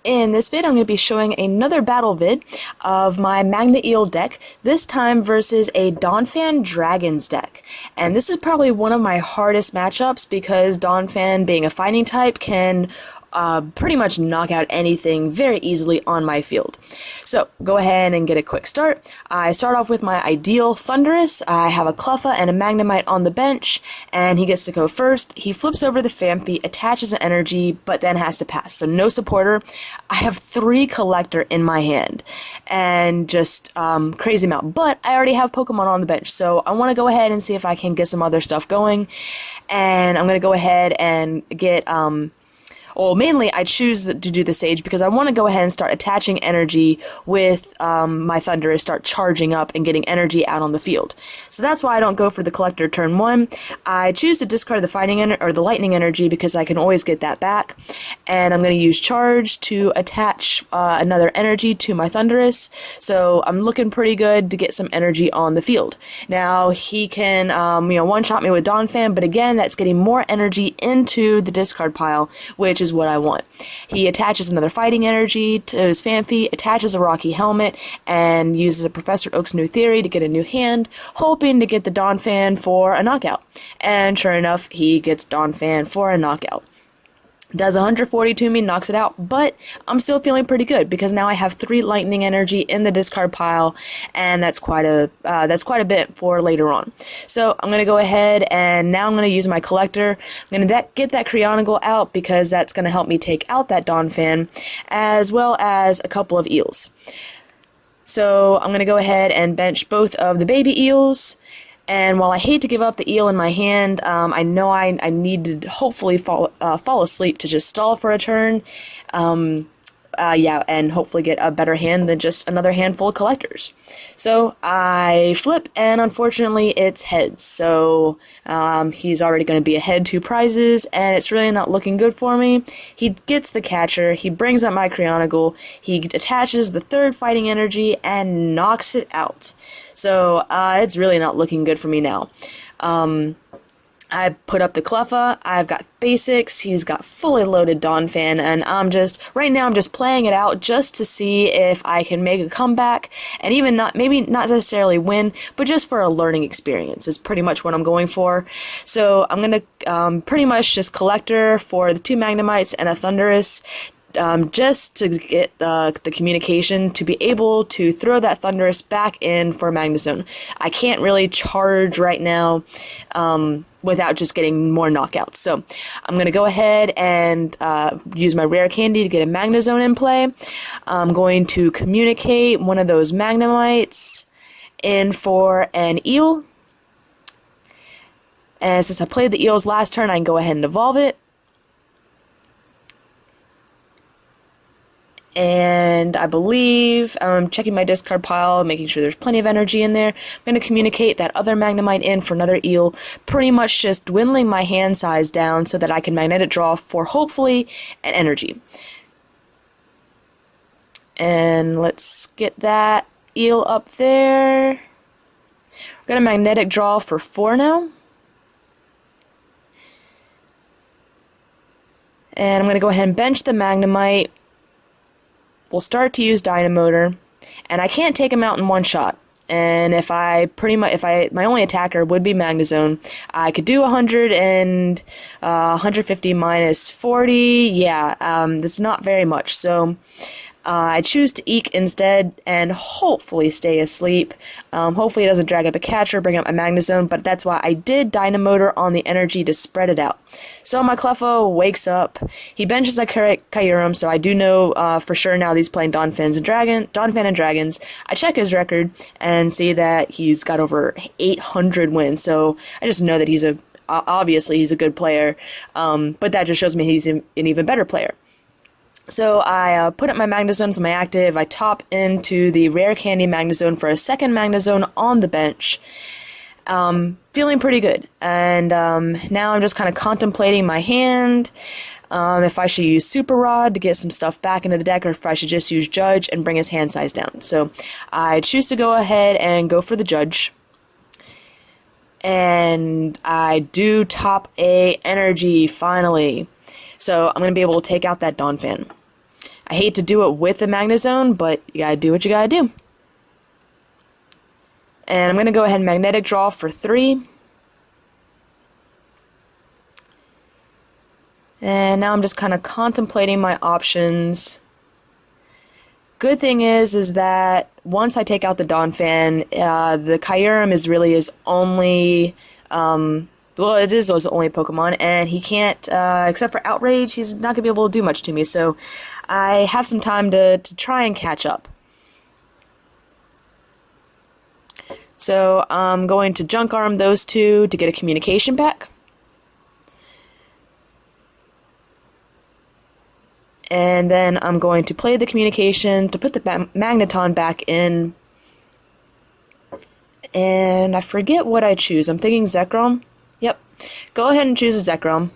in this vid I'm going to be showing another battle vid of my MagneEel deck, this time versus a Donphan Dragons deck. And this is probably one of my hardest matchups because Donphan, being a fighting type, can pretty much knock out anything very easily on my field. So go ahead and get a quick start. I start off with my ideal Thunderous. I have a Cleffa and a Magnemite on the bench, and he gets to go first. He flips over the Phanpy, attaches an energy, but then has to pass. So no supporter. I have 3 Collector in my hand, and just crazy amount. But I already have Pokemon on the bench, so I want to go ahead and see if I can get some other stuff going. And I'm going to go ahead and get well, mainly I choose to do the Sage because I want to go ahead and start attaching energy with my Thunderous, start charging up and getting energy out on the field. So that's why I don't go for the Collector turn 1. I choose to discard the the Lightning energy because I can always get that back. And I'm going to use Charge to attach another energy to my Thunderous. So I'm looking pretty good to get some energy on the field. Now he can one-shot me with Donphan, but again, that's getting more energy into the discard pile, which is what I want. He attaches another fighting energy to his Phanpy, attaches a Rocky Helmet, and uses a Professor Oak's new theory to get a new hand, hoping to get the Donphan for a knockout. And sure enough, he gets Donphan for a knockout. Does 140 to me, knocks it out, but I'm still feeling pretty good because now I have 3 lightning energy in the discard pile, and that's quite a bit for later on. So I'm gonna go ahead and now I'm gonna use my Collector. I'm gonna get that Creonigle out because that's gonna help me take out that Donphan, as well as a couple of eels. So I'm gonna go ahead and bench both of the baby eels. And while I hate to give up the eel in my hand, I know I need to hopefully fall asleep to just stall for a turn. And hopefully get a better hand than just another handful of Collectors. So I flip, and unfortunately it's heads. So he's already going to be ahead 2 prizes, and it's really not looking good for me. He gets the catcher, he brings up my Creonigle, he attaches the 3rd fighting energy, and knocks it out. So it's really not looking good for me now. I put up the Cleffa, I've got basics, he's got fully loaded Donphan, and right now I'm just playing it out just to see if I can make a comeback, and even maybe not necessarily win, but just for a learning experience is pretty much what I'm going for. So I'm going to pretty much just Collector for the 2 Magnemites and a Thunderous, just to get the communication to be able to throw that Thunderous back in for Magnezone. I can't really charge right now without just getting more knockouts. So I'm going to go ahead and use my rare candy to get a Magnezone in play. I'm going to communicate one of those Magnemites in for an eel. And since I played the eels last turn, I can go ahead and evolve it. And I believe I'm checking my discard pile, making sure there's plenty of energy in there. I'm going to communicate that other Magnemite in for another eel, pretty much just dwindling my hand size down so that I can magnetic draw for hopefully an energy. And let's get that eel up there. We're going to magnetic draw for 4 now. And I'm going to go ahead and bench the Magnemite. We'll start to use Dynamotor, and I can't take him out in one shot. And if my only attacker would be Magnezone, I could do 100 and 150 minus 40. Yeah, that's not very much. So I choose to Eek instead and hopefully stay asleep. Hopefully it doesn't drag up a catcher, bring up my Magnezone, but that's why I did Dynamotor on the energy to spread it out. So my Cleffa wakes up. He benches a Kyurem, so I do know for sure now that he's playing Donphan and Dragons. I check his record and see that he's got over 800 wins, so I just know that obviously he's a good player, but that just shows me he's an even better player. So I put up my Magnezone as my active, I top into the Rare Candy Magnezone for a 2nd Magnezone on the bench. Feeling pretty good, and now I'm just kind of contemplating my hand, if I should use Super Rod to get some stuff back into the deck, or if I should just use Judge and bring his hand size down. So I choose to go ahead and go for the Judge. And I do top A energy, finally. So I'm going to be able to take out that Donphan. I hate to do it with the Magnezone, but you gotta do what you gotta do. And I'm gonna go ahead and magnetic draw for 3. And now I'm just kind of contemplating my options. Good thing is that once I take out the Donphan, the Kyurem is really his only, well, it is his only Pokemon, and he can't, except for Outrage, he's not going to be able to do much to me, so I have some time to try and catch up. So I'm going to Junk Arm those two to get a communication back. And then I'm going to play the communication to put the Magneton back in. And I forget what I choose. I'm thinking Zekrom. Yep. Go ahead and choose a Zekrom.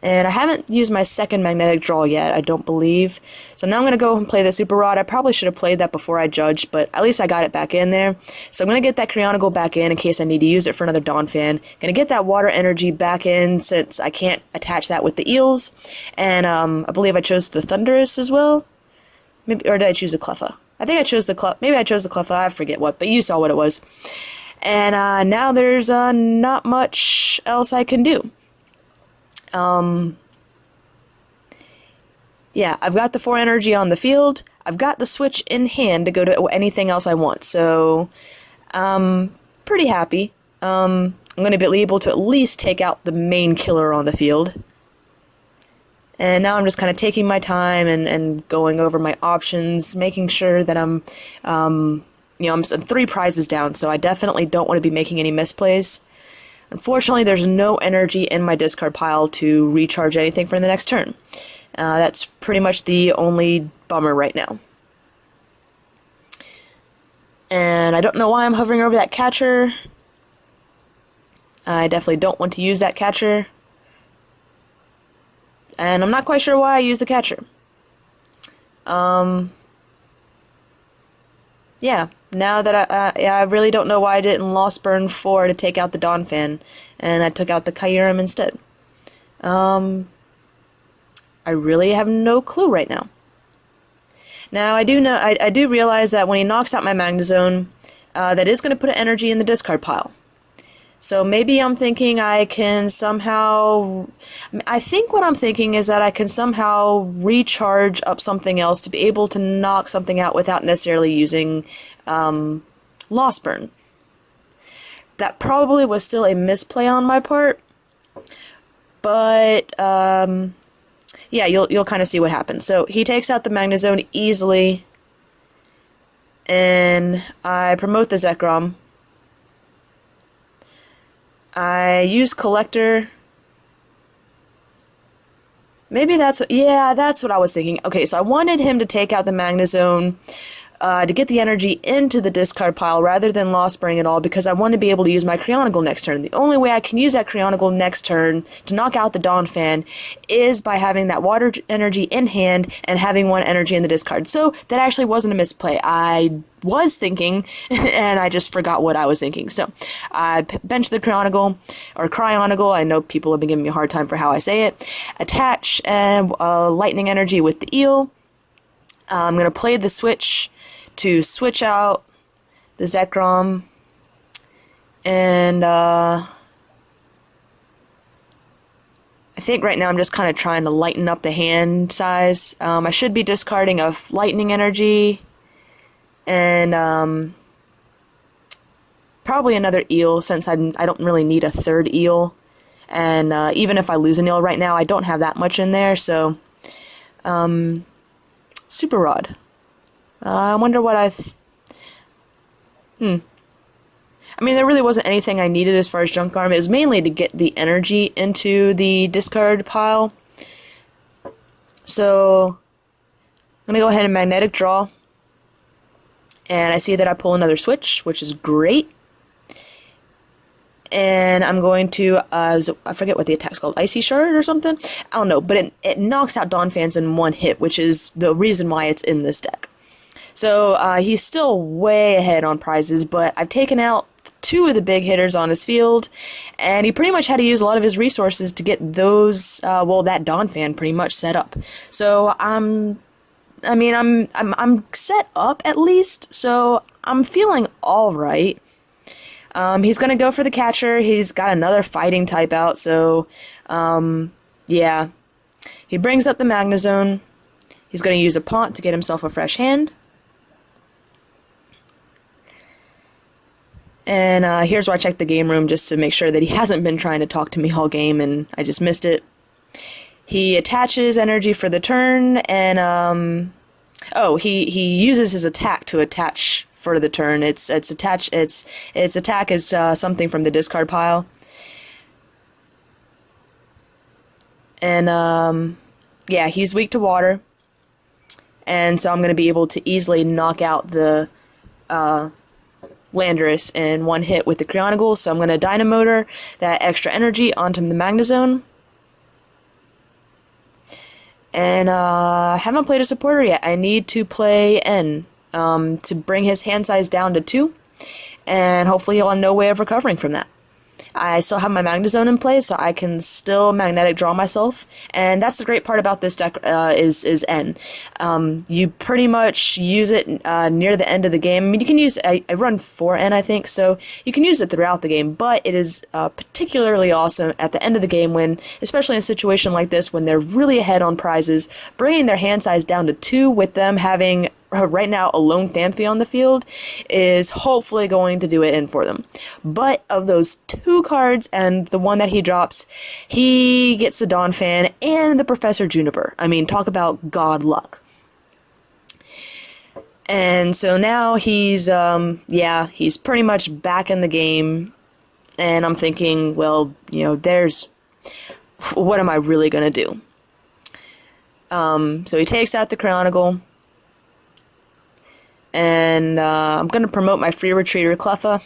And I haven't used my second magnetic draw yet, I don't believe. So now I'm going to go and play the Super Rod. I probably should have played that before I judged, but at least I got it back in there. So I'm going to get that Creonicle back in case I need to use it for another Donphan. Going to get that Water Energy back in since I can't attach that with the Eels. And I believe I chose the Thundurus as well. Maybe, or did I choose the Cleffa? I think I chose the Cleffa. Maybe I chose the Cleffa. I forget what, but you saw what it was. And now there's not much else I can do. Yeah, I've got the 4 energy on the field. I've got the switch in hand to go to anything else I want. So, pretty happy. I'm going to be able to at least take out the main killer on the field. And now I'm just kind of taking my time and going over my options, making sure that I'm 3 prizes down, so I definitely don't want to be making any misplays. Unfortunately, there's no energy in my discard pile to recharge anything for the next turn. That's pretty much the only bummer right now. And I don't know why I'm hovering over that catcher. I definitely don't want to use that catcher. And I'm not quite sure why I use the catcher. Yeah, now that I really don't know why I didn't Lost Burn 4 to take out the Donphan, and I took out the Kyurem instead. I really have no clue right now. Now, I do realize that when he knocks out my Magnezone, that is going to put an energy in the discard pile. So maybe I'm thinking I can somehow... I think what I'm thinking is that I can somehow recharge up something else to be able to knock something out without necessarily using Lost Burn. That probably was still a misplay on my part, but yeah, you'll kind of see what happens. So he takes out the Magnezone easily, and I promote the Zekrom. I use Collector. Maybe that's what, yeah, that's what I was thinking. Okay, so I wanted him to take out the Magnezone to get the energy into the discard pile rather than Lost Burning it all, because I want to be able to use my Creonicle next turn. The only way I can use that Creonicle next turn to knock out the Donphan is by having that water energy in hand and having 1 energy in the discard. So that actually wasn't a misplay. I was thinking, and I just forgot what I was thinking. So I benched the Creonicle, or Cryonicle. I know people have been giving me a hard time for how I say it. Attach lightning energy with the Eel. I'm going to play the switch to switch out the Zekrom, and I think right now I'm just kind of trying to lighten up the hand size. I should be discarding a lightning energy, and probably another Eel, since I don't really need a 3rd Eel, and even if I lose an Eel right now, I don't have that much in there, so Super Rod. I wonder what I mean, there really wasn't anything I needed as far as Junk Arm. It was mainly to get the energy into the discard pile. So I'm going to go ahead and magnetic draw. And I see that I pull another switch, which is great. And I'm going to, I forget what the attack's called, Icy Shard or something? I don't know, but it knocks out Donphans in 1 hit, which is the reason why it's in this deck. So he's still way ahead on prizes, but I've taken out two of the big hitters on his field, and he pretty much had to use a lot of his resources to get those, well, that Donphan pretty much set up. So I'm set up at least, so I'm feeling all right. He's gonna go for the catcher. He's got another fighting type out, so yeah. He brings up the Magnezone. He's gonna use a Pont to get himself a fresh hand. And here's where I check the game room just to make sure that he hasn't been trying to talk to me all game and I just missed it. He attaches energy for the turn, and he uses his attack to attach for the turn. Its attack is something from the discard pile. And yeah, he's weak to water, and so I'm going to be able to easily knock out the Landorus in one hit with the Creonigle, so I'm going to Dynamotor that extra energy onto the Magnezone. And I haven't played a supporter yet. I need to play N to bring his hand size down to 2, and hopefully he'll have no way of recovering from that. I still have my Magnezone in play, so I can still magnetic draw myself, and that's the great part about this deck is N. You pretty much use it near the end of the game. I mean, you can use, I run 4N, I think, so you can use it throughout the game, but it is particularly awesome at the end of the game when, especially in a situation like this, when they're really ahead on prizes, bringing their hand size down to 2 with them having right now a lone Phanpy on the field is hopefully going to do it in for them. But of those 2 cards and the one that he drops, he gets the Donphan and the Professor Juniper. I mean, talk about god luck. And so now he's he's pretty much back in the game, and I'm thinking, well, you know, what am I really gonna do? So he takes out the Creonigle. And I'm going to promote my free retreater, Cleffa.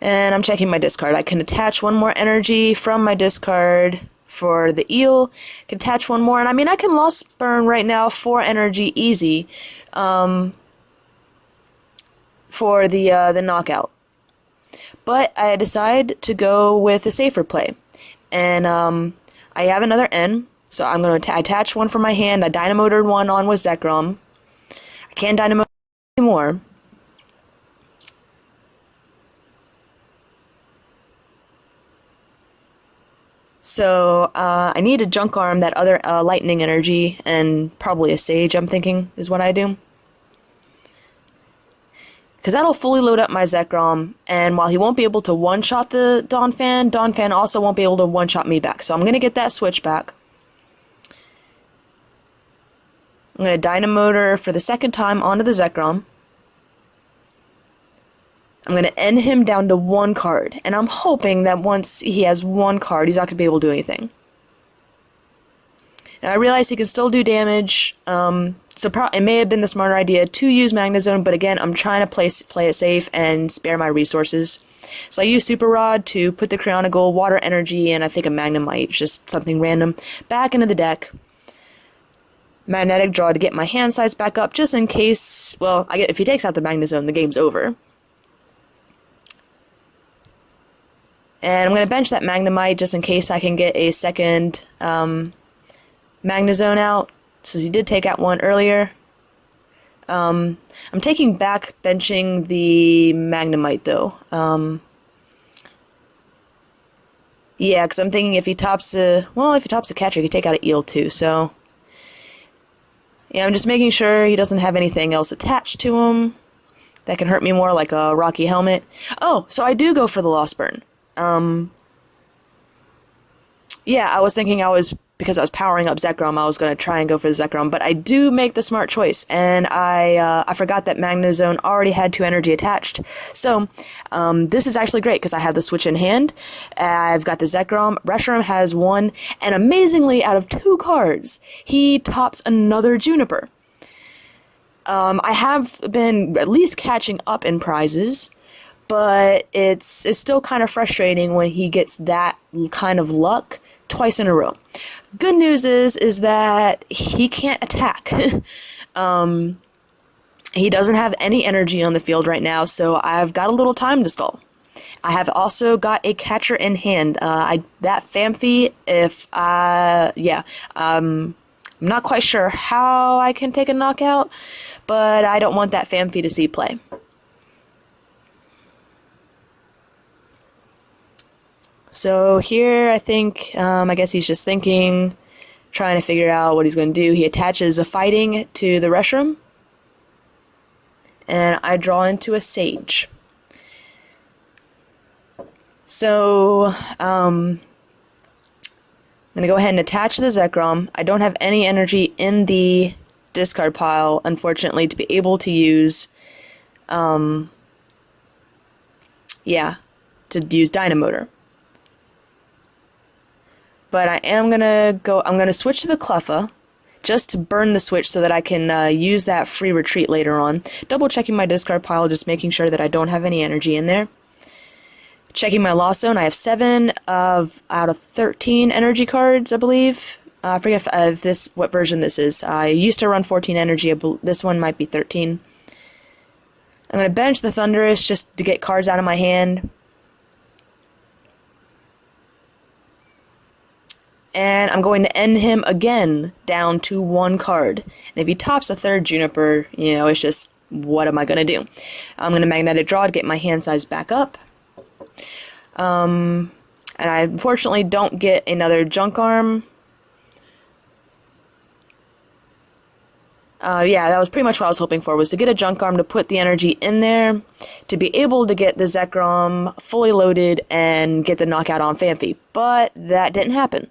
And I'm checking my discard. I can attach one more energy from my discard for the eel. I can attach one more. And I mean, I can Lost Burn right now 4 energy easy for the knockout. But I decide to go with a safer play. And I have another N. So I'm going to attach one from my hand. I Dynamotored one on with Zekrom. Can't Dynamo anymore. So I need to junk arm that other lightning energy, and probably a Sage, I'm thinking, is what I do. Because that'll fully load up my Zekrom, and while he won't be able to one-shot the Donphan, Donphan also won't be able to one-shot me back. So I'm going to get that switch back. I'm going to Dynamotor for the second time onto the Zekrom. I'm going to end him down to 1 card, and I'm hoping that once he has 1 card, he's not going to be able to do anything. And I realize he can still do damage, so it may have been the smarter idea to use Magnezone, but again, I'm trying to play it safe and spare my resources. So I use Super Rod to put the Creonigle, Water Energy, and I think a Magnemite, just something random, back into the deck. Magnetic draw to get my hand size back up, just in case, well, if he takes out the Magnezone, the game's over. And I'm going to bench that Magnemite just in case I can get a second Magnezone out, since he did take out one earlier. I'm taking back benching the Magnemite, though. Yeah, because I'm thinking if he tops the catcher, he could take out an eel, too, so... Yeah, I'm just making sure he doesn't have anything else attached to him that can hurt me more, like a Rocky Helmet. Oh, so I do go for the Lost Burn. Yeah, I was thinking because I was powering up Zekrom, I was going to try and go for the Zekrom, but I do make the smart choice, and I forgot that Magnezone already had 2 energy attached. So, this is actually great, because I have the switch in hand, I've got the Zekrom, Reshiram has 1, and amazingly, out of 2 cards, he tops another Juniper. I have been at least catching up in prizes, but it's still kind of frustrating when he gets that kind of luck twice in a row. Good news is that he can't attack. He doesn't have any energy on the field right now, so I've got a little time to stall. I have also got a catcher in hand. That Phanpy, I'm not quite sure how I can take a knockout, but I don't want that Phanpy to see play. So here, I think, I guess he's just thinking, trying to figure out what he's going to do. He attaches a fighting to the Reshiram, and I draw into a Sage. So, I'm going to go ahead and attach the Zekrom. I don't have any energy in the discard pile, unfortunately, to be able to use, to use Dynamotor. But I'm going to switch to the Cleffa, just to burn the switch so that I can use that free retreat later on. Double checking my discard pile, just making sure that I don't have any energy in there. Checking my Lost Zone, I have 7 out of 13 energy cards, I believe. I forget what version this is. I used to run 14 energy, this one might be 13. I'm going to bench the Thundurus just to get cards out of my hand. And I'm going to end him again down to 1 card. And if he tops a 3rd Juniper, it's just, what am I going to do? I'm going to Magnetic Draw to get my hand size back up. And I unfortunately don't get another Junk Arm. That was pretty much what I was hoping for, was to get a Junk Arm to put the energy in there, to be able to get the Zekrom fully loaded and get the knockout on Phanpy. But that didn't happen.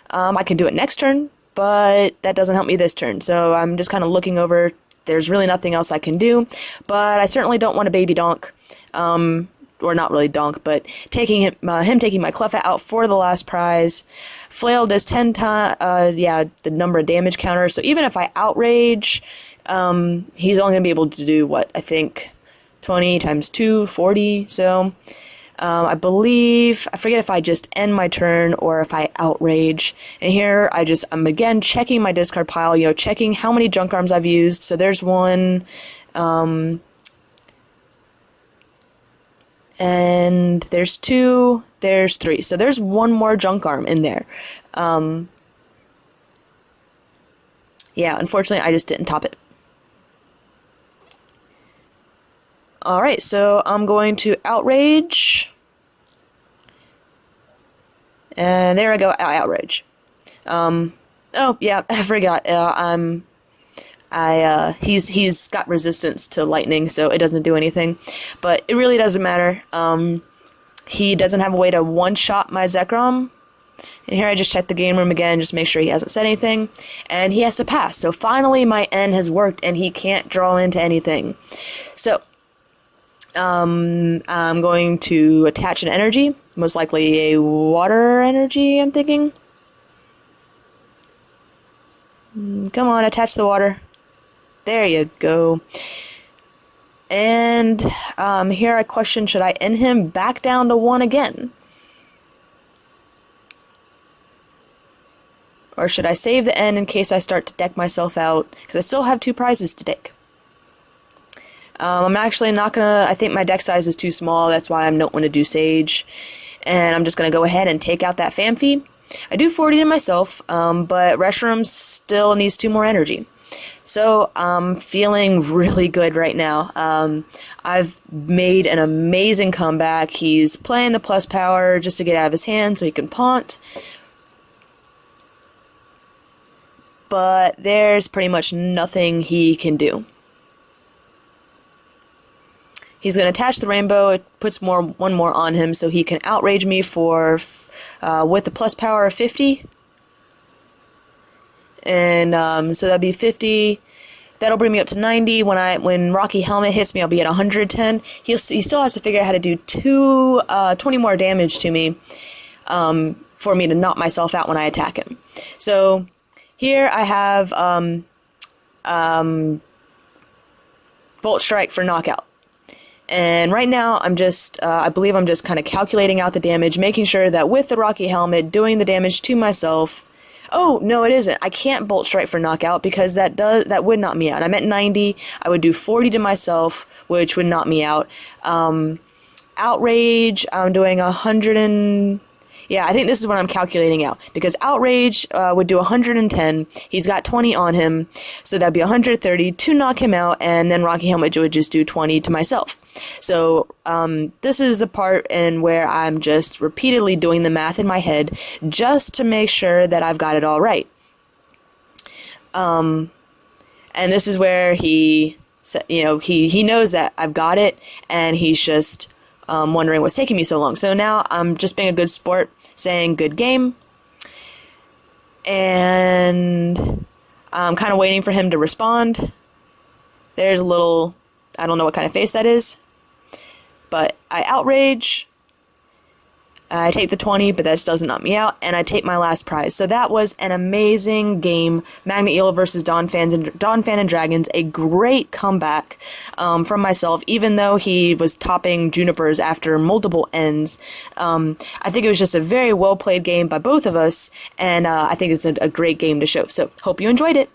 I can do it next turn, but that doesn't help me this turn. So I'm just kind of looking over. There's really nothing else I can do, but I certainly don't want a baby donk. Or not really donk, but taking him taking my Cleffa out for the last prize. Flail does 10 times, the number of damage counter. So even if I outrage, he's only going to be able to do, what, I think 20 times 2, 40. So I forget if I just end my turn or if I outrage. And here I'm again checking my discard pile, checking how many Junk Arms I've used. So there's 1, and there's 2, there's 3. So there's 1 more Junk Arm in there. Unfortunately I just didn't top it. Alright, so I'm going to outrage. And there I go, I outrage. I forgot. He's got resistance to lightning, so it doesn't do anything. But it really doesn't matter. He doesn't have a way to one-shot my Zekrom. And here I just check the game room again, just make sure he hasn't said anything. And he has to pass. So finally my N has worked, and he can't draw into anything. So, I'm going to attach an energy, most likely a water energy, I'm thinking. Come on, attach the water. There you go. And here I question, should I end him back down to 1 again? Or should I save the N in case I start to deck myself out? Because I still have 2 prizes to deck. I'm actually not gonna, I think my deck size is too small, that's why I don't want to do Sage. And I'm just gonna go ahead and take out that Phanpy. I do 40 to myself, but Reshiram still needs 2 more energy. So I'm feeling really good right now. I've made an amazing comeback. He's playing the plus power just to get out of his hand so he can paunt. But there's pretty much nothing he can do. He's going to attach the rainbow. It puts one more on him so he can outrage me for with the plus power of 50. And so that'd be 50. That'll bring me up to 90. When Rocky Helmet hits me, I'll be at 110. He still has to figure out how to do 20 more damage to me for me to knock myself out when I attack him. So here I have Bolt Strike for knockout. And right now, I believe I'm just kind of calculating out the damage, making sure that with the Rocky Helmet, doing the damage to myself, Oh, no, it isn't. I can't Bolt Strike for knockout because that would knock me out. I'm at 90. I would do 40 to myself, which would knock me out. Outrage, I'm doing 100 and... Yeah, I think this is what I'm calculating out, because Outrage would do 110. He's got 20 on him, so that'd be 130 to knock him out, and then Rocky Helmet would just do 20 to myself. So this is the part in where I'm just repeatedly doing the math in my head just to make sure that I've got it all right. And this is where he knows that I've got it, and he's just wondering what's taking me so long. So now I'm just being a good sport, saying good game, and I'm kind of waiting for him to respond. There's a little, I don't know what kind of face that is, but I Outrage, I take the 20, but that still doesn't knock me out, and I take my last prize. So that was an amazing game. MagneEel versus Donphan and Dragons, a great comeback from myself, even though he was topping Junipers after multiple ends. I think it was just a very well-played game by both of us, and I think it's a great game to show. So, hope you enjoyed it.